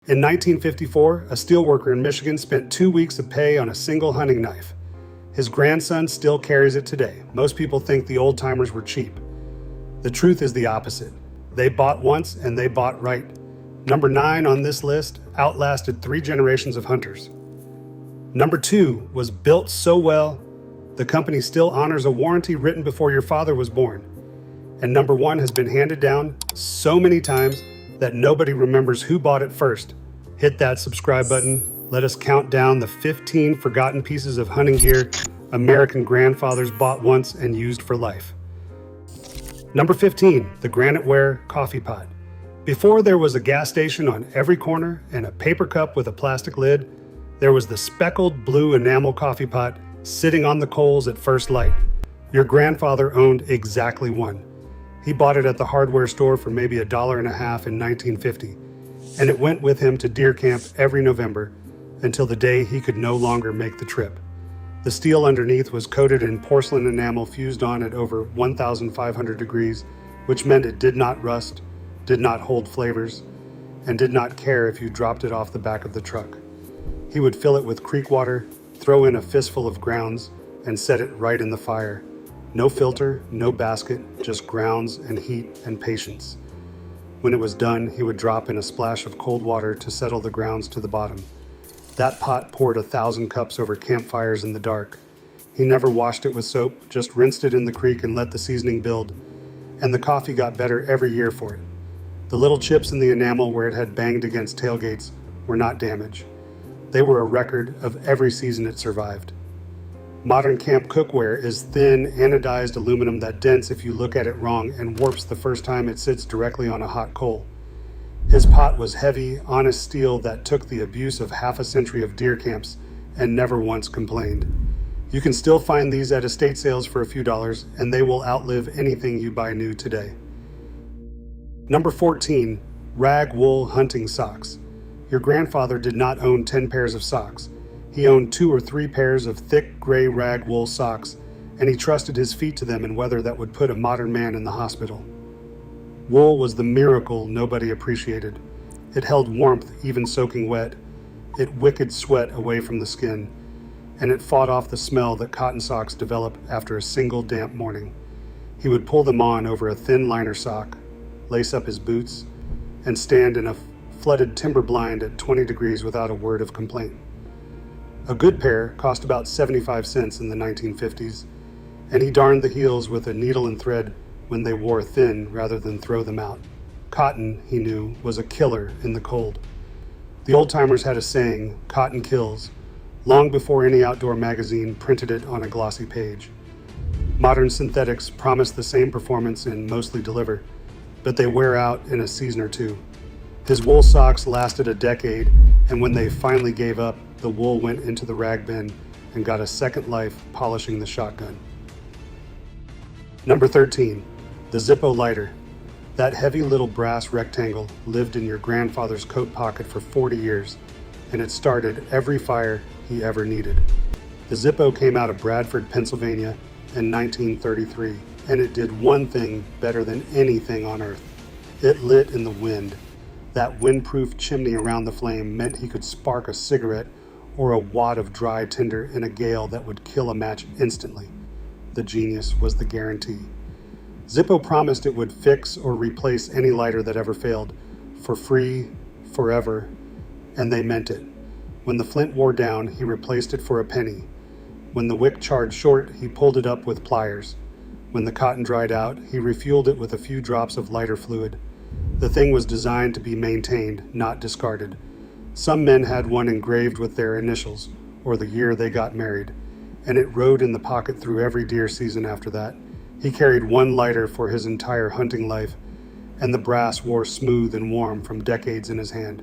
In 1954, a steelworker in Michigan spent 2 weeks of pay on a single hunting knife. His grandson still carries it today. Most people think the old timers were cheap. The truth is the opposite. They bought once and they bought right. Number 9 on this list outlasted 3 generations of hunters. Number 2 was built so well, the company still honors a warranty written before your father was born. And number 1 has been handed down so many times that nobody remembers who bought it first. Hit that subscribe button. Let us count down the 15 forgotten pieces of hunting gear American grandfathers bought once and used for life. Number 15, the graniteware coffee pot. Before there was a gas station on every corner and a paper cup with a plastic lid, there was the speckled blue enamel coffee pot sitting on the coals at first light. Your grandfather owned exactly one. He bought it at the hardware store for maybe $1.50 in 1950, and it went with him to deer camp every November until the day he could no longer make the trip. The steel underneath was coated in porcelain enamel fused on at over 1,500 degrees, which meant it did not rust, did not hold flavors, and did not care if you dropped it off the back of the truck. He would fill it with creek water, throw in a fistful of grounds, and set it right in the fire. No filter, no basket, just grounds and heat and patience. When it was done, he would drop in a splash of cold water to settle the grounds to the bottom. That pot poured 1,000 cups over campfires in the dark. He never washed it with soap, just rinsed it in the creek and let the seasoning build. And the coffee got better every year for it. The little chips in the enamel where it had banged against tailgates were not damage. They were a record of every season it survived. Modern camp cookware is thin, anodized aluminum that dents if you look at it wrong and warps the first time it sits directly on a hot coal. His pot was heavy, honest steel that took the abuse of half a century of deer camps and never once complained. You can still find these at estate sales for a few dollars, and they will outlive anything you buy new today. Number 14, Ragwool hunting socks. Your grandfather did not own 10 pairs of socks. He owned 2 or 3 pairs of thick gray ragwool socks, and he trusted his feet to them in weather that would put a modern man in the hospital. Wool was the miracle nobody appreciated. It held warmth even soaking wet. It wicked sweat away from the skin, and it fought off the smell that cotton socks develop after a single damp morning. He would pull them on over a thin liner sock, lace up his boots, and stand in a flooded timber blind at 20 degrees without a word of complaint. A good pair cost about 75 cents in the 1950s, and he darned the heels with a needle and thread when they wore thin rather than throw them out. Cotton, he knew, was a killer in the cold. The old-timers had a saying, "Cotton kills," long before any outdoor magazine printed it on a glossy page. Modern synthetics promise the same performance and mostly deliver, but they wear out in a season or two. His wool socks lasted a decade, and when they finally gave up, the wool went into the rag bin and got a second life polishing the shotgun. Number 13, the Zippo lighter. That heavy little brass rectangle lived in your grandfather's coat pocket for 40 years, and it started every fire he ever needed. The Zippo came out of Bradford, Pennsylvania in 1933, and it did one thing better than anything on earth. It lit in the wind. That windproof chimney around the flame meant he could spark a cigarette or a wad of dry tinder in a gale that would kill a match instantly. The genius was the guarantee. Zippo promised it would fix or replace any lighter that ever failed, for free, forever, and they meant it. When the flint wore down, he replaced it for a penny. When the wick charred short, he pulled it up with pliers. When the cotton dried out, he refueled it with a few drops of lighter fluid. The thing was designed to be maintained, not discarded. Some men had one engraved with their initials, or the year they got married, and it rode in the pocket through every deer season after that. He carried one lighter for his entire hunting life, and the brass wore smooth and warm from decades in his hand.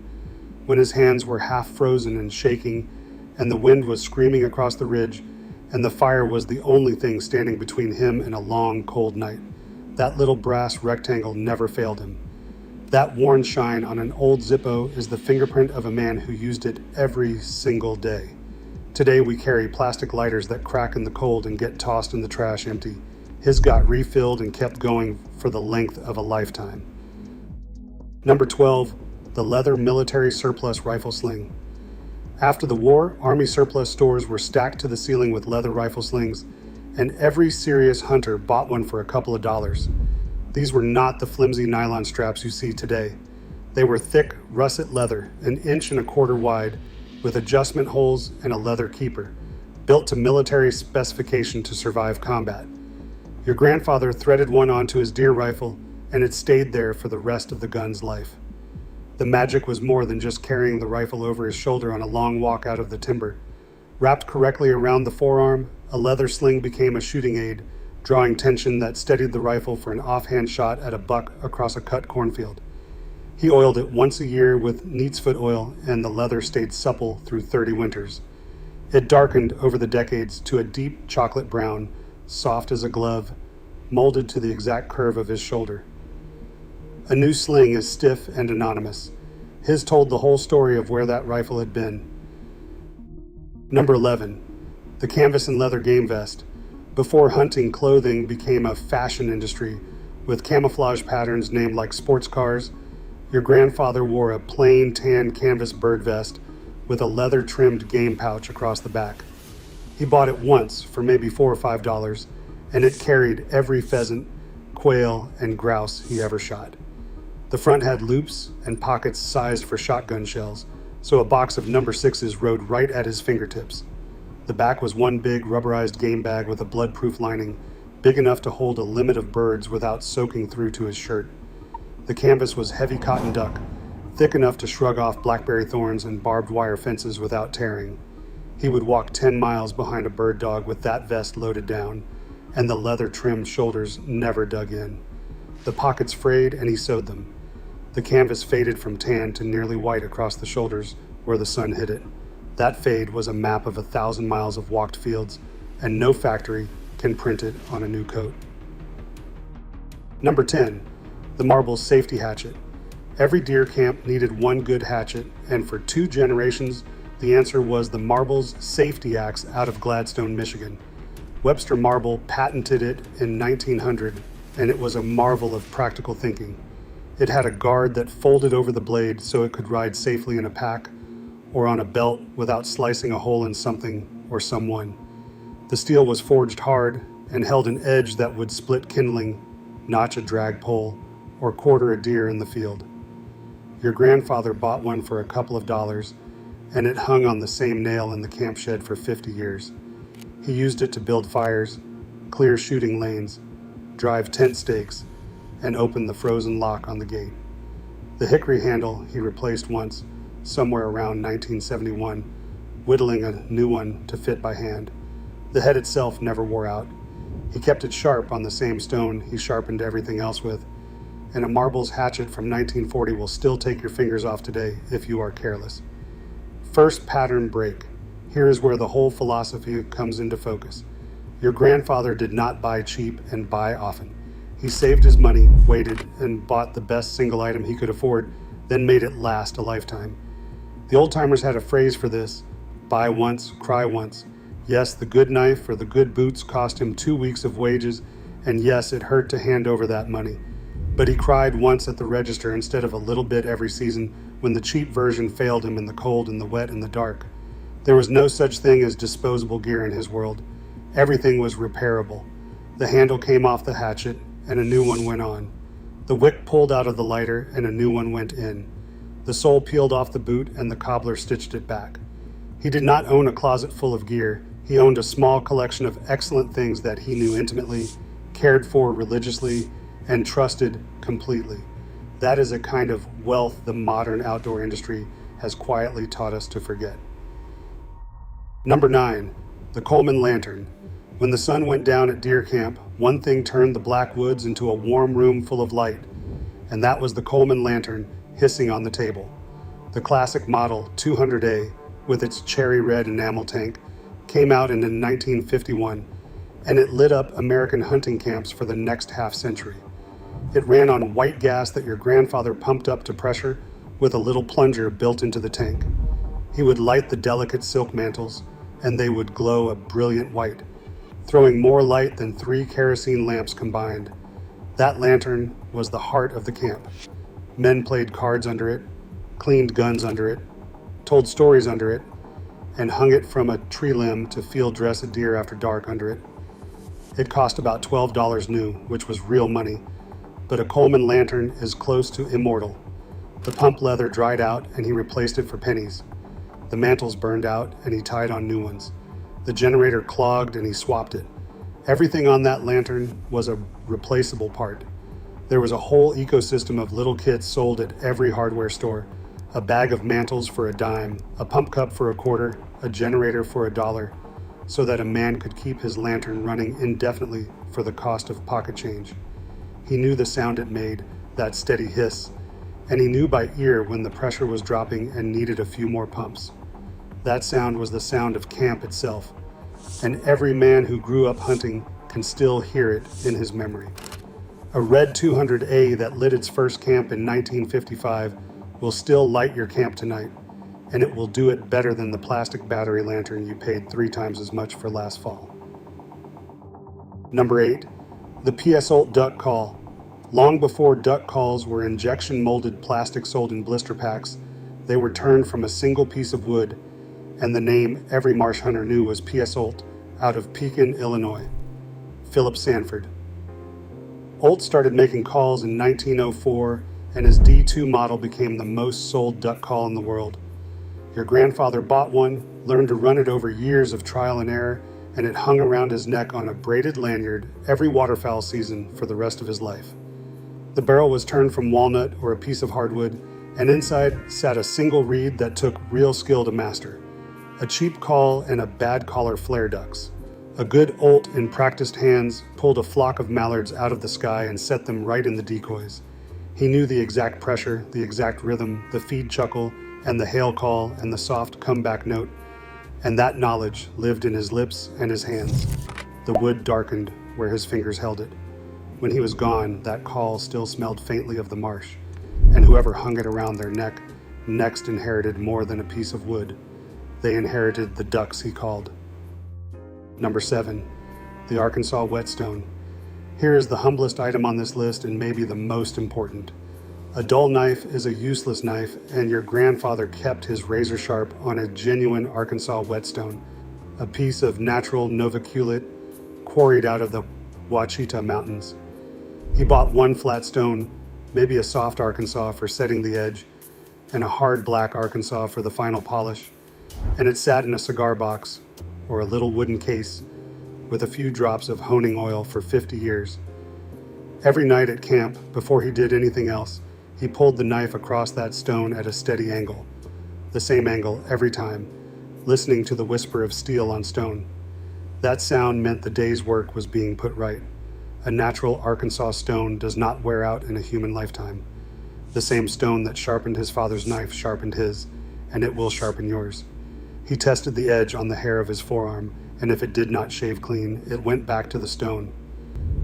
When his hands were half frozen and shaking, and the wind was screaming across the ridge, and the fire was the only thing standing between him and a long, cold night, that little brass rectangle never failed him. That worn shine on an old Zippo is the fingerprint of a man who used it every single day. Today we carry plastic lighters that crack in the cold and get tossed in the trash empty. His got refilled and kept going for the length of a lifetime. Number 12, the leather military surplus rifle sling. After the war, Army surplus stores were stacked to the ceiling with leather rifle slings, and every serious hunter bought one for a couple of dollars. These were not the flimsy nylon straps you see today. They were thick, russet leather, an inch and a quarter wide, with adjustment holes and a leather keeper, built to military specification to survive combat. Your grandfather threaded one onto his deer rifle, and it stayed there for the rest of the gun's life. The magic was more than just carrying the rifle over his shoulder on a long walk out of the timber. Wrapped correctly around the forearm, a leather sling became a shooting aid, drawing tension that steadied the rifle for an offhand shot at a buck across a cut cornfield. He oiled it once a year with neat's foot oil, and the leather stayed supple through 30 winters. It darkened over the decades to a deep chocolate brown, soft as a glove, molded to the exact curve of his shoulder. A new sling is stiff and anonymous. His told the whole story of where that rifle had been. Number 11. The canvas and leather game vest. Before hunting, clothing became a fashion industry, with camouflage patterns named like sports cars. Your grandfather wore a plain tan canvas bird vest with a leather-trimmed game pouch across the back. He bought it once for maybe $4 or $5, and it carried every pheasant, quail, and grouse he ever shot. The front had loops and pockets sized for shotgun shells, so a box of number 6s rode right at his fingertips. The back was one big rubberized game bag with a blood-proof lining, big enough to hold a limit of birds without soaking through to his shirt. The canvas was heavy cotton duck, thick enough to shrug off blackberry thorns and barbed wire fences without tearing. He would walk 10 miles behind a bird dog with that vest loaded down, and the leather-trimmed shoulders never dug in. The pockets frayed, and he sewed them. The canvas faded from tan to nearly white across the shoulders where the sun hit it. That fade was a map of 1,000 miles of walked fields, and no factory can print it on a new coat. Number 10. The Marbles Safety Hatchet. Every deer camp needed one good hatchet, and for 2 generations, the answer was the Marbles Safety Axe out of Gladstone, Michigan. Webster Marble patented it in 1900, and it was a marvel of practical thinking. It had a guard that folded over the blade so it could ride safely in a pack or on a belt without slicing a hole in something or someone. The steel was forged hard and held an edge that would split kindling, notch a drag pole, or quarter a deer in the field. Your grandfather bought one for a couple of dollars, and it hung on the same nail in the camp shed for 50 years. He used it to build fires, clear shooting lanes, drive tent stakes, and open the frozen lock on the gate. The hickory handle he replaced once, somewhere around 1971, whittling a new one to fit by hand. The head itself never wore out. He kept it sharp on the same stone he sharpened everything else with, and a Marbles hatchet from 1940 will still take your fingers off today if you are careless. First pattern break. Here is where the whole philosophy comes into focus. Your grandfather did not buy cheap and buy often. He saved his money, waited, and bought the best single item he could afford, then made it last a lifetime. The old-timers had a phrase for this: buy once, cry once. Yes, the good knife or the good boots cost him 2 weeks of wages, and yes, it hurt to hand over that money. But he cried once at the register instead of a little bit every season when the cheap version failed him in the cold and the wet and the dark. There was no such thing as disposable gear in his world. Everything was repairable. The handle came off the hatchet, and a new one went on. The wick pulled out of the lighter, and a new one went in. The sole peeled off the boot, and the cobbler stitched it back. He did not own a closet full of gear. He owned a small collection of excellent things that he knew intimately, cared for religiously, and trusted completely. That is a kind of wealth the modern outdoor industry has quietly taught us to forget. Number 9. The Coleman lantern. When the sun went down at deer camp, one thing turned the black woods into a warm room full of light, and that was the Coleman lantern hissing on the table. The classic model 200A, with its cherry red enamel tank, came out in 1951, and it lit up American hunting camps for the next half century. It ran on white gas that your grandfather pumped up to pressure with a little plunger built into the tank. He would light the delicate silk mantles, and they would glow a brilliant white, throwing more light than 3 kerosene lamps combined. That lantern was the heart of the camp. Men played cards under it, cleaned guns under it, told stories under it, and hung it from a tree limb to field dress a deer after dark under it. It cost about $12 new, which was real money, but a Coleman lantern is close to immortal. The pump leather dried out and he replaced it for pennies. The mantles burned out and he tied on new ones. The generator clogged and he swapped it. Everything on that lantern was a replaceable part. There was a whole ecosystem of little kits sold at every hardware store. A bag of mantles for a dime, a pump cup for a quarter, a generator for $1, so that a man could keep his lantern running indefinitely for the cost of pocket change. He knew the sound it made, that steady hiss, and he knew by ear when the pressure was dropping and needed a few more pumps. That sound was the sound of camp itself, and every man who grew up hunting can still hear it in his memory. A red 200A that lit its first camp in 1955 will still light your camp tonight, and it will do it better than the plastic battery lantern you paid 3 times as much for last fall. Number 8. The PS-Olt duck call. Long before duck calls were injection-molded plastic sold in blister packs, they were turned from a single piece of wood, and the name every marsh hunter knew was PS-Olt, out of Pekin, Illinois. Philip Sanford. Olt started making calls in 1904, and his D2 model became the most sold duck call in the world. Your grandfather bought one, learned to run it over years of trial and error, and it hung around his neck on a braided lanyard every waterfowl season for the rest of his life. The barrel was turned from walnut or a piece of hardwood, and inside sat a single reed that took real skill to master. A cheap call and a bad caller flare ducks. A good Olt in practiced hands pulled a flock of mallards out of the sky and set them right in the decoys. He knew the exact pressure, the exact rhythm, the feed chuckle, and the hail call and the soft comeback note, and that knowledge lived in his lips and his hands. The wood darkened where his fingers held it. When he was gone, that call still smelled faintly of the marsh, and whoever hung it around their neck next inherited more than a piece of wood. They inherited the ducks he called. Number 7. The Arkansas whetstone. Here is the humblest item on this list and maybe the most important. A dull knife is a useless knife, and your grandfather kept his razor sharp on a genuine Arkansas whetstone, a piece of natural novaculate quarried out of the Ouachita Mountains. He bought one flat stone, maybe a soft Arkansas for setting the edge, and a hard black Arkansas for the final polish, and it sat in a cigar box or a little wooden case with a few drops of honing oil for 50 years. Every night at camp, before he did anything else, he pulled the knife across that stone at a steady angle, the same angle every time, listening to the whisper of steel on stone. That sound meant the day's work was being put right. A natural Arkansas stone does not wear out in a human lifetime. The same stone that sharpened his father's knife sharpened his, and it will sharpen yours. He tested the edge on the hair of his forearm, and if it did not shave clean, it went back to the stone.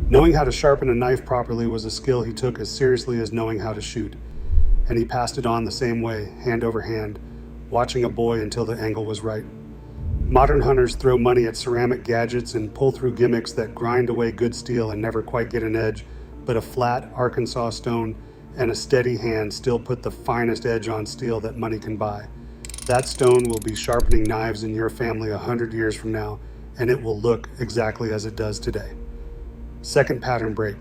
Knowing how to sharpen a knife properly was a skill he took as seriously as knowing how to shoot, and he passed it on the same way, hand over hand, watching a boy until the angle was right. Modern hunters throw money at ceramic gadgets and pull through gimmicks that grind away good steel and never quite get an edge, but a flat Arkansas stone and a steady hand still put the finest edge on steel that money can buy. That stone will be sharpening knives in your family 100 years from now, and it will look exactly as it does today. Second pattern break.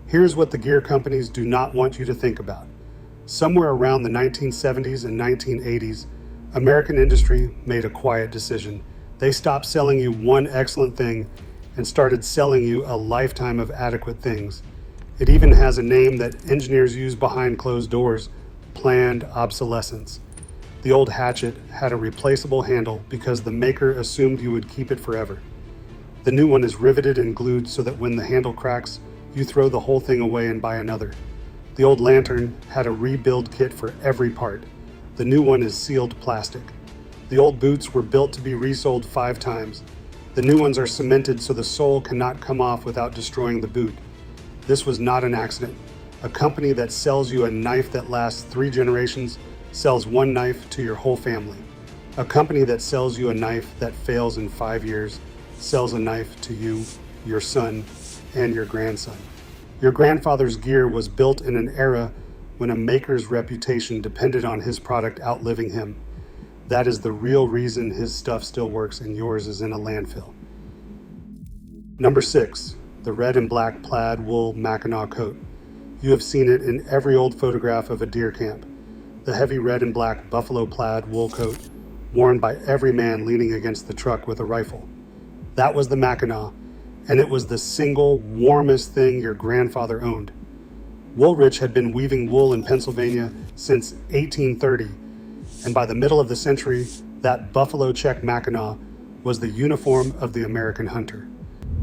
Here's what the gear companies do not want you to think about. Somewhere around the 1970s and 1980s, American industry made a quiet decision. They stopped selling you one excellent thing and started selling you a lifetime of adequate things. It even has a name that engineers use behind closed doors: planned obsolescence. The old hatchet had a replaceable handle because the maker assumed you would keep it forever. The new one is riveted and glued so that when the handle cracks, you throw the whole thing away and buy another. The old lantern had a rebuild kit for every part. The new one is sealed plastic. The old boots were built to be resoled 5 times. The new ones are cemented so the sole cannot come off without destroying the boot. This was not an accident. A company that sells you a knife that lasts 3 generations sells one knife to your whole family. A company that sells you a knife that fails in 5 years sells a knife to you, your son, and your grandson. Your grandfather's gear was built in an era when a maker's reputation depended on his product outliving him. That is the real reason his stuff still works and yours is in a landfill. Number 6, the red and black plaid wool Mackinaw coat. You have seen it in every old photograph of a deer camp. The heavy red and black buffalo plaid wool coat worn by every man leaning against the truck with a rifle. That was the Mackinaw, and it was the single warmest thing your grandfather owned. Woolrich had been weaving wool in Pennsylvania since 1830, and by the middle of the century, that buffalo check Mackinaw was the uniform of the American hunter.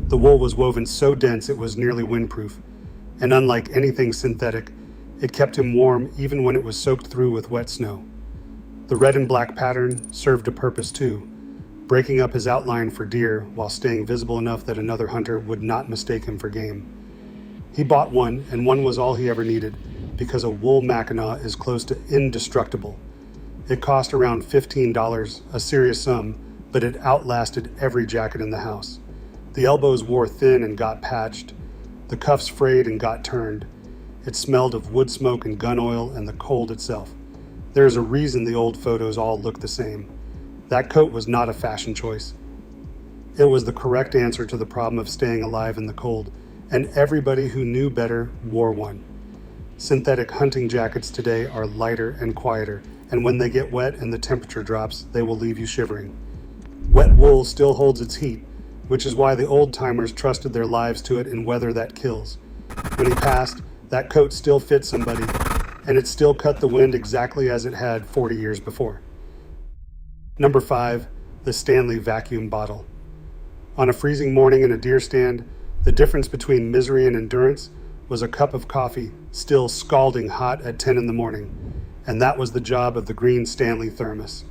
The wool was woven so dense it was nearly windproof, and unlike anything synthetic, it kept him warm even when it was soaked through with wet snow. The red and black pattern served a purpose too, breaking up his outline for deer while staying visible enough that another hunter would not mistake him for game. He bought one, and one was all he ever needed, because a wool Mackinaw is close to indestructible. It cost around $15, a serious sum, but it outlasted every jacket in the house. The elbows wore thin and got patched. The cuffs frayed and got turned. It smelled of wood smoke and gun oil and the cold itself. There is a reason the old photos all look the same. That coat was not a fashion choice. It was the correct answer to the problem of staying alive in the cold, and everybody who knew better wore one. Synthetic hunting jackets today are lighter and quieter, and when they get wet and the temperature drops, they will leave you shivering. Wet wool still holds its heat, which is why the old-timers trusted their lives to it in weather that kills. When he passed, that coat still fit somebody, and it still cut the wind exactly as it had 40 years before. Number 5, the Stanley vacuum bottle. On a freezing morning in a deer stand, the difference between misery and endurance was a cup of coffee still scalding hot at 10 in the morning, and that was the job of the green Stanley thermos.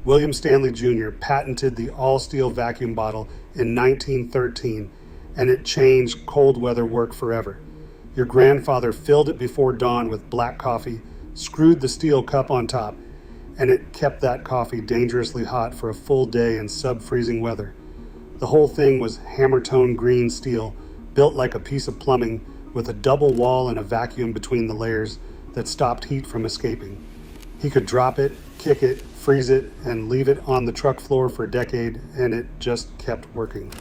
William Stanley Jr. patented the all-steel vacuum bottle in 1913, and it changed cold weather work forever. Your grandfather filled it before dawn with black coffee, screwed the steel cup on top, and it kept that coffee dangerously hot for a full day in sub-freezing weather. The whole thing was hammer-tone green steel, built like a piece of plumbing, with a double wall and a vacuum between the layers that stopped heat from escaping. He could drop it, kick it, freeze it, and leave it on the truck floor for a decade, and it just kept working.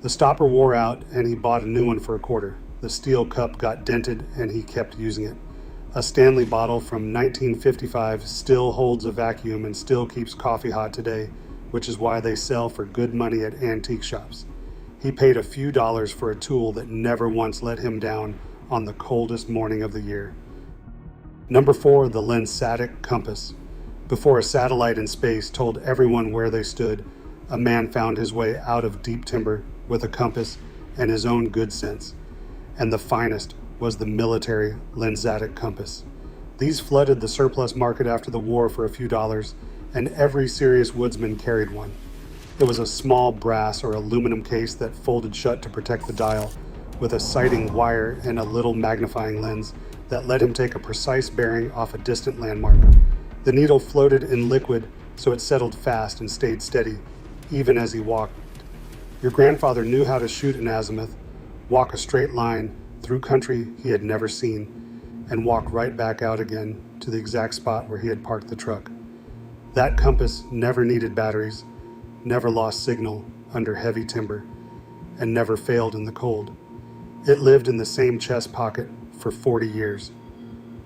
The stopper wore out, and he bought a new one for $0.25. The steel cup got dented, and he kept using it. A Stanley bottle from 1955 still holds a vacuum and still keeps coffee hot today, which is why they sell for good money at antique shops. He paid a few dollars for a tool that never once let him down on the coldest morning of the year. Number 4, the Lensatic compass. Before a satellite in space told everyone where they stood, a man found his way out of deep timber with a compass and his own good sense. And the finest was the military Lensatic compass. These flooded the surplus market after the war for a few dollars, and every serious woodsman carried one. It was a small brass or aluminum case that folded shut to protect the dial, with a sighting wire and a little magnifying lens that let him take a precise bearing off a distant landmark. The needle floated in liquid, so it settled fast and stayed steady, even as he walked. Your grandfather knew how to shoot an azimuth, walk a straight line through country he had never seen, and walk right back out again to the exact spot where he had parked the truck. That compass never needed batteries, never lost signal under heavy timber, and never failed in the cold. It lived in the same chest pocket for 40 years.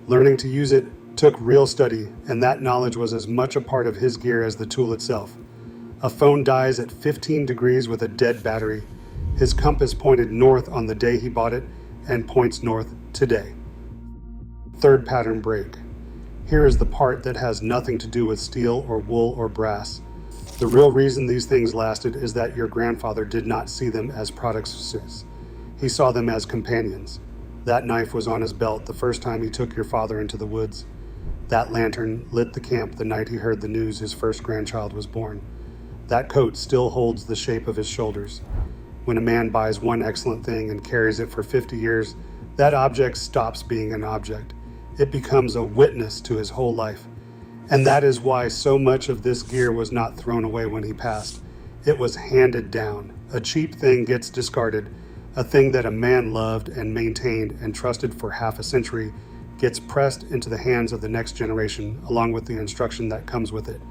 Learning to use it took real study, and that knowledge was as much a part of his gear as the tool itself. A phone dies at 15 degrees with a dead battery. His compass pointed north on the day he bought it and points north today. Third pattern break. Here is the part that has nothing to do with steel or wool or brass. The real reason these things lasted is that your grandfather did not see them as products. He saw them as companions. That knife was on his belt the first time he took your father into the woods. That lantern lit the camp the night he heard the news his first grandchild was born. That coat still holds the shape of his shoulders. When a man buys one excellent thing and carries it for 50 years, that object stops being an object. It becomes a witness to his whole life. And that is why so much of this gear was not thrown away when he passed. It was handed down. A cheap thing gets discarded. A thing that a man loved and maintained and trusted for half a century gets pressed into the hands of the next generation, along with the instruction that comes with it.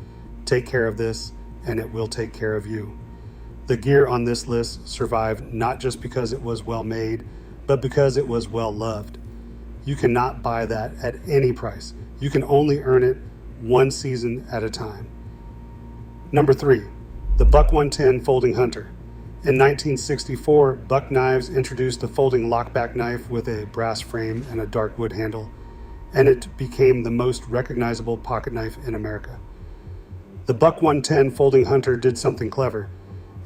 Take care of this, and it will take care of you. The gear on this list survived not just because it was well made, but because it was well loved. You cannot buy that at any price. You can only earn it one season at a time. Number 3, the Buck 110 Folding Hunter. In 1964, Buck Knives introduced a folding lockback knife with a brass frame and a dark wood handle, and it became the most recognizable pocket knife in America. The Buck 110 Folding Hunter did something clever.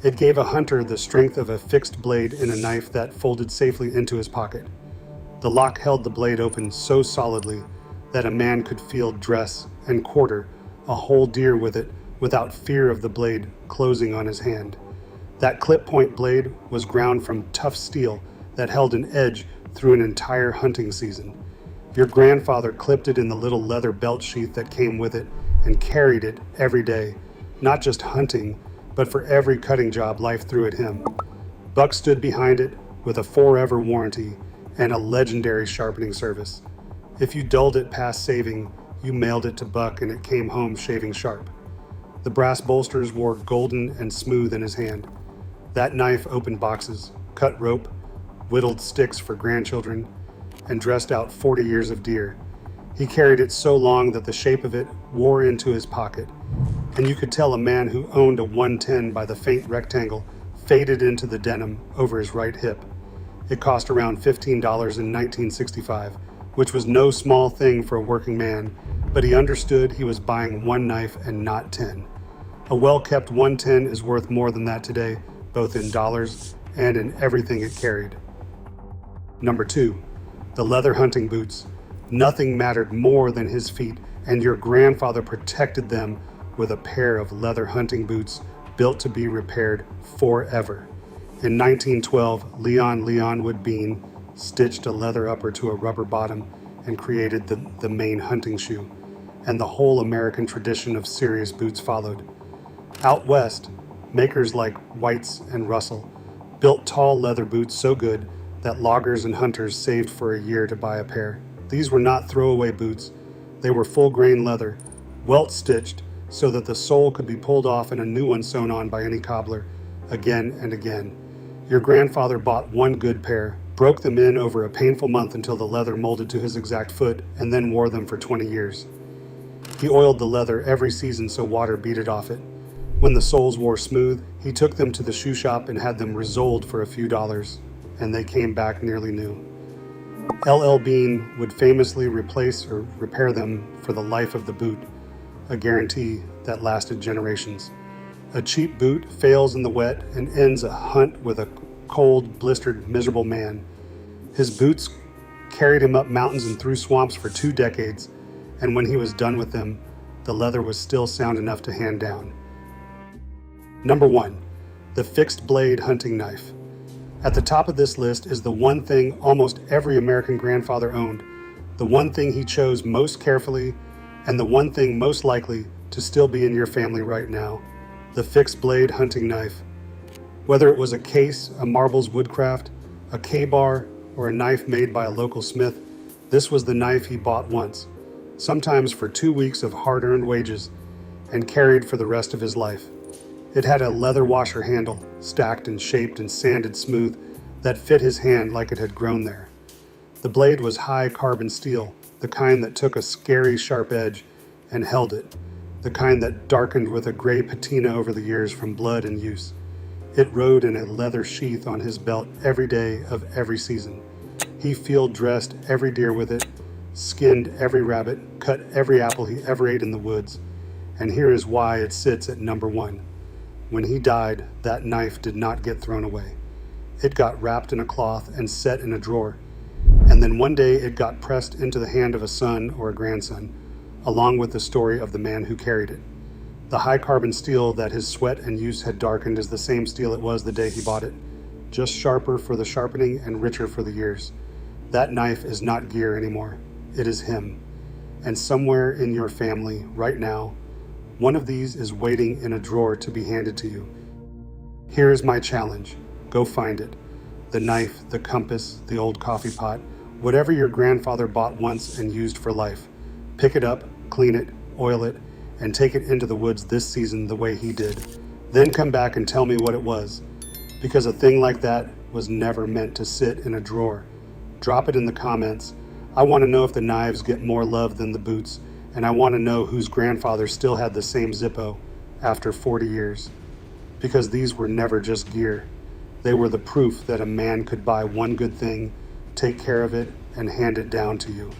It gave a hunter the strength of a fixed blade in a knife that folded safely into his pocket. The lock held the blade open so solidly that a man could feel dress and quarter a whole deer with it without fear of the blade closing on his hand. That clip point blade was ground from tough steel that held an edge through an entire hunting season. Your grandfather clipped it in the little leather belt sheath that came with it and carried it every day, not just hunting, but for every cutting job life threw at him. Buck stood behind it with a forever warranty and a legendary sharpening service. If you dulled it past saving, you mailed it to Buck and it came home shaving sharp. The brass bolsters wore golden and smooth in his hand. That knife opened boxes, cut rope, whittled sticks for grandchildren, and dressed out 40 years of deer. He carried it so long that the shape of it wore into his pocket, and you could tell a man who owned a 110 by the faint rectangle faded into the denim over his right hip. It cost around $15 in 1965, which was no small thing for a working man, but he understood he was buying one knife and not 10. A well-kept 110 is worth more than that today, both in dollars and in everything it carried. Number 2, the leather hunting boots. Nothing mattered more than his feet, and your grandfather protected them with a pair of leather hunting boots built to be repaired forever. In 1912, Leon Wood Bean stitched a leather upper to a rubber bottom and created the main hunting shoe, and the whole American tradition of serious boots followed. Out west, makers like White's and Russell built tall leather boots so good that loggers and hunters saved for a year to buy a pair. These were not throwaway boots. They were full-grain leather, welt-stitched so that the sole could be pulled off and a new one sewn on by any cobbler, again and again. Your grandfather bought one good pair, broke them in over a painful month until the leather molded to his exact foot, and then wore them for 20 years. He oiled the leather every season so water beaded off it. When the soles wore smooth, he took them to the shoe shop and had them resoled for a few dollars, and they came back nearly new. L.L. Bean would famously replace or repair them for the life of the boot, a guarantee that lasted generations. A cheap boot fails in the wet and ends a hunt with a cold, blistered, miserable man. His boots carried him up mountains and through swamps for 2 decades, and when he was done with them, the leather was still sound enough to hand down. Number 1, the fixed blade hunting knife. At the top of this list is the one thing almost every American grandfather owned, the one thing he chose most carefully, and the one thing most likely to still be in your family right now, the fixed blade hunting knife. Whether it was a case, a marbles woodcraft, a K-bar, or a knife made by a local smith, this was the knife he bought once, sometimes for 2 weeks of hard-earned wages, and carried for the rest of his life. It had a leather washer handle, stacked and shaped and sanded smooth, that fit his hand like it had grown there. The blade was high carbon steel, the kind that took a scary sharp edge and held it, the kind that darkened with a gray patina over the years from blood and use. It rode in a leather sheath on his belt every day of every season. He field dressed every deer with it, skinned every rabbit, cut every apple he ever ate in the woods. And here is why it sits at number 1. When he died, that knife did not get thrown away. It got wrapped in a cloth and set in a drawer. And then one day it got pressed into the hand of a son or a grandson, along with the story of the man who carried it. The high carbon steel that his sweat and use had darkened is the same steel it was the day he bought it, just sharper for the sharpening and richer for the years. That knife is not gear anymore. It is him. And somewhere in your family, right now, one of these is waiting in a drawer to be handed to you. Here is my challenge. Go find it. The knife, the compass, the old coffee pot, Whatever your grandfather bought once and used for life, pick it up, clean it, oil it, and take it into the woods this season the way he did. Then come back and tell me what it was, because a thing like that was never meant to sit in a drawer. Drop it in the comments. I want to know if the knives get more love than the boots, and I want to know whose grandfather still had the same Zippo after 40 years. Because these were never just gear. They were the proof that a man could buy one good thing, take care of it, and hand it down to you.